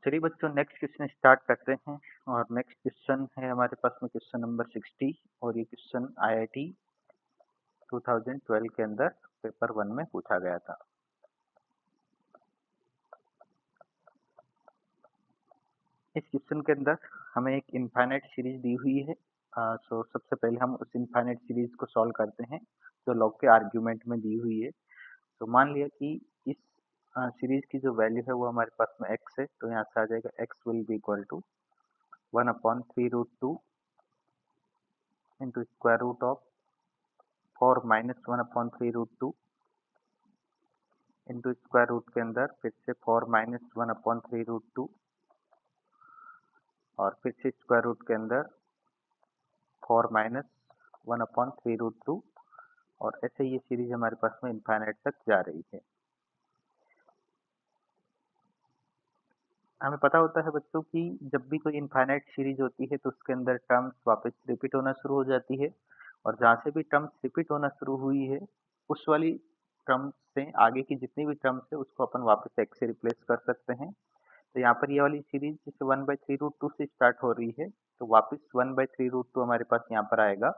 चलिए बच्चों next question start करते हैं। और नेक्स्ट क्वेश्चन है हमारे पास में क्वेश्चन नंबर 60। और ये क्वेश्चन आईआईटी 2012 के अंदर पेपर 1 में पूछा गया था। इस क्वेश्चन के अंदर हमें एक इनफाइनाइट सीरीज दी हुई है। सो सबसे पहले हम उस इनफाइनाइट सीरीज को सॉल्व करते हैं जो लॉग के आर्ग्यूमेंट में दी हुई है। तो मान लिया कि इस सीरीज की जो वैल्यू है वो हमारे पास में x है, तो यहाँ से आ जाएगा x will be equal to 1/3√2 into square root of 4 minus 1/3√2 into square root के अंदर फिर से 4 माइनस 1/3√2 और फिर से स्क्वायर रूट के अंदर 4 माइनस 1/3√2। और ऐसे ये सीरीज हमारे पास में इनफाइनाइट तक जा रही है। हमें पता होता है बच्चों कि जब भी कोई इनफाइनाइट सीरीज होती है तो उसके अंदर टर्म्स वापस रिपीट होना शुरू हो जाती है। और जहाँ से भी टर्म्स रिपीट होना शुरू हुई है उस वाली टर्म्स से आगे की जितनी भी टर्म्स है उसको अपन वापस एक्स से रिप्लेस कर सकते हैं। तो यहाँ पर ये वाली सीरीज जैसे 1/3√2 से स्टार्ट हो रही है तो वापस 1/3√2 हमारे पास यहाँ पर आएगा।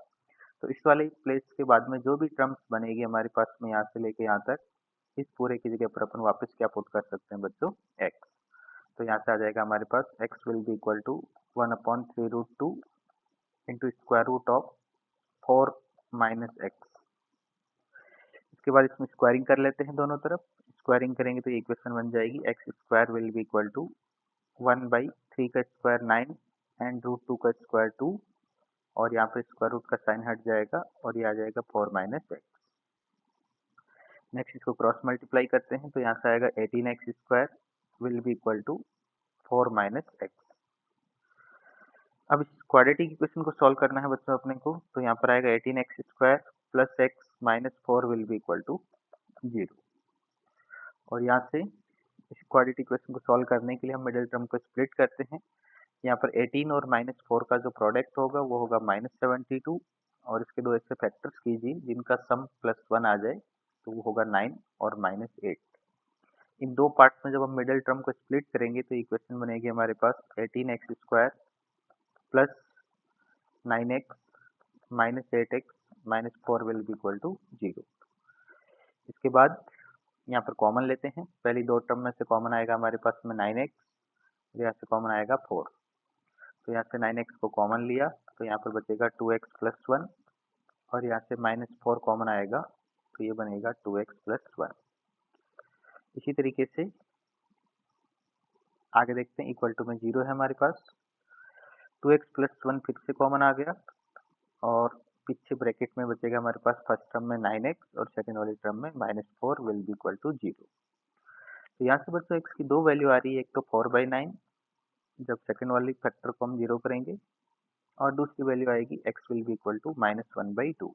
तो इस वाले प्लेस के बाद में जो भी टर्म्स बनेगी हमारे पास में यहाँ से लेके यहाँ तक, इस पूरे की जगह पर अपन वापस क्या पुट कर सकते हैं बच्चों, एक्स। तो यहाँ से आ जाएगा हमारे पास x will be equal to 1/3√2 into square root of 4 minus x. इसके बाद इसमें स्क्वायरिंग कर लेते हैं दोनों तरफ। स्क्वायरिंग करेंगे तो इक्वेशन बन जाएगी x square will be equal to 1/3 का स्क्वायर 9 एंड √2 का स्क्वायर 2। और यहाँ पर स्क्वायर रूट का साइन हट जाएगा और ये आ जाएगा 4 माइनस एक्स। नेक्स्ट इसको क्रॉस मल्टीप्लाई करते हैं तो यहाँ से आएगा 18x square will be equal to 4 minus x. अब इस क्वाड्रेटिक इक्वेशन को सॉल्व करना है बच्चों अपने को। तो यहाँ पर आएगा 18x square plus x minus 4 will be equal to 0। और यहाँ से इस क्वाड्रेटिक इक्वेशन को सॉल्व करने के लिए हम मिडिल टर्म को स्प्लिट करते हैं। यहाँ पर 18 और -4 का जो प्रोडक्ट होगा वो होगा -72। और इसके दो ऐसे फैक्टर्स कीजिए जिनका सम +1 आ जाए, तो वो होगा 9 और -8। इन दो पार्ट्स में जब हम मिडिल टर्म को स्प्लिट करेंगे तो इक्वेशन बनेगी हमारे पास 18x square plus 9x minus 8x minus 4 will be equal to 0। इसके बाद यहाँ पर कॉमन लेते हैं। पहली दो टर्म में से कॉमन आएगा हमारे पास में 9x, यहाँ से कॉमन आएगा 4। तो यहाँ से 9x को कॉमन लिया तो यहाँ पर बचेगा 2x प्लस 1। और यहाँ से -4 कॉमन आएगा तो ये बनेगा 2x प्लस 1। इसी तरीके से आगे देखते हैं। इक्वल टू में 0 है हमारे पास। 2x प्लस 1 फिर से कॉमन आ गया और पीछे ब्रैकेट में बचेगा हमारे पास फर्स्ट टर्म में 9x और सेकंड वाली टर्म में -4 विल बी इक्वल टू 0। तो यहाँ से बच्चों x की दो वैल्यू आ रही है, एक तो 4/9 जब सेकंड वाली फैक्टर को हम 0 करेंगे, और दूसरी वैल्यू आएगी x will be equal to -1/2।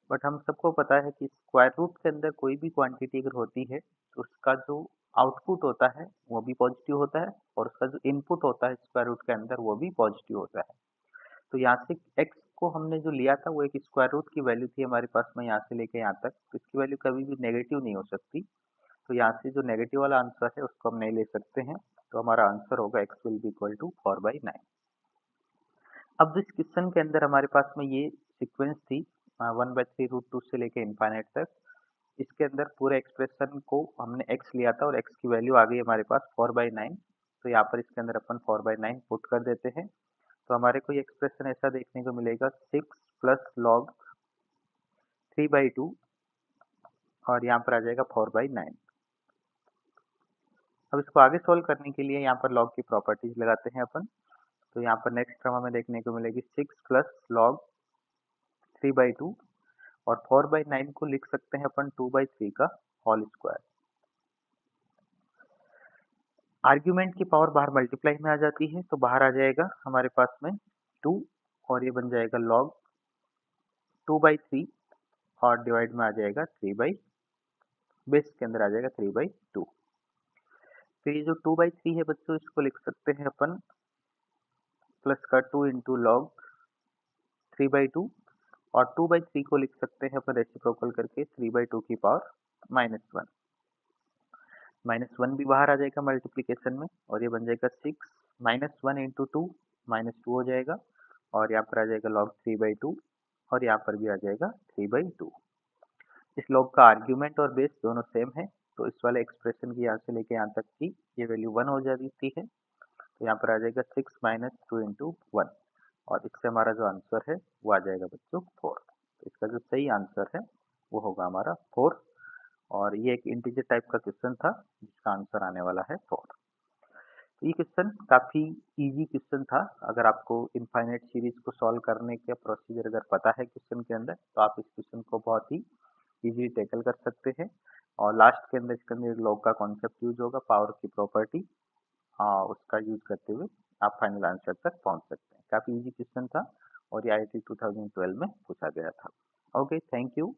But हम सबको पता है कि स्क्वायर रूट के अंदर कोई भी क्वांटिटी अगर होती है तो उसका जो आउटपुट होता है वो भी पॉजिटिव होता है और उसका जो इनपुट होता है स्क्वायर रूट के अंदर वो भी पॉजिटिव होता है। तो यहाँ से x को हमने जो लिया था वो एक स्क्वायर रूट की वैल्यू थी हमारे पास में यहाँ से लेके यहाँ तक, तो इसकी वैल्यू कभी भी नेगेटिव नहीं हो सकती। तो यहाँ से जो नेगेटिव वाला आंसर है उसको हम नहीं ले सकते हैं। तो हमारा आंसर होगा x will be equal to 4/9। अब जिस क्वेश्चन के अंदर हमारे पास में ये सीक्वेंस थी 1/3√2 से लेके इनफाइनाइट तक, इसके अंदर पूरे एक्सप्रेशन को हमने x लिया था और x की वैल्यू आ गई हमारे पास 4/9। तो यहाँ पर इसके अंदर अपन 4/9 पुट कर देते हैं। तो हमारे को ये एक्सप्रेशन ऐसा देखने को मिलेगा 6 प्लस लॉग 3/2 और यहाँ पर आ जाएगा 4/9। अब इसको आगे सोल्व करने के लिए यहाँ पर लॉग की प्रॉपर्टीज लगाते हैं अपन। तो यहाँ पर नेक्स्ट टर्म हमें देखने को मिलेगी 6 प्लस लॉग 3/2 और 4/9 को लिख सकते हैं अपन 2/3 का होल स्क्वायर। आर्ग्यूमेंट की पावर बाहर मल्टीप्लाई में आ जाती है तो बाहर आ जाएगा हमारे पास में 2 और ये बन जाएगा लॉग 2/3 और डिवाइड में आ जाएगा 3 बेस के अंदर आ जाएगा 3/2। फिर ये जो 2/3 है बच्चों इसको लिख सकते हैं अपन प्लस का 2 इंटू लॉग 3/2 और 2/3 को लिख सकते हैं अपन रेसिप्रोकल करके 3/2 की पावर -1। -1 भी बाहर आ जाएगा मल्टीप्लिकेशन में और ये बन जाएगा 6 -1 इंटू 2 -2 हो जाएगा और यहाँ पर आ जाएगा log 3/2 और यहाँ पर भी आ जाएगा 3/2। इस log का आर्ग्यूमेंट और बेस दोनों सेम है तो इस वाले एक्सप्रेशन की यहाँ से लेके यहाँ तक की ये वैल्यू 1 हो जाती है तो यहाँ पर आ जाएगा 6 -2 इंटू 1 और इससे हमारा जो आंसर है वो आ जाएगा बच्चों 4। तो इसका जो सही आंसर है वो होगा हमारा 4 और ये एक इंटीजर टाइप का क्वेश्चन था जिसका आंसर आने वाला है 4। तो ये क्वेश्चन काफ़ी इजी क्वेश्चन था। अगर आपको इनफाइनाइट सीरीज को सॉल्व करने का प्रोसीजर अगर पता है क्वेश्चन के अंदर तो आप इस क्वेश्चन को बहुत ही इजीली टैकल कर सकते हैं और लास्ट के अंदर इसके अंदर लॉग का कॉन्सेप्ट यूज होगा, पावर की प्रॉपर्टी उसका यूज करते हुए आप फाइनल आंसर तक पहुंच सकते हैं। काफ़ी इजी क्वेश्चन था और ये IIT 2012 में पूछा गया था। Okay, thank you.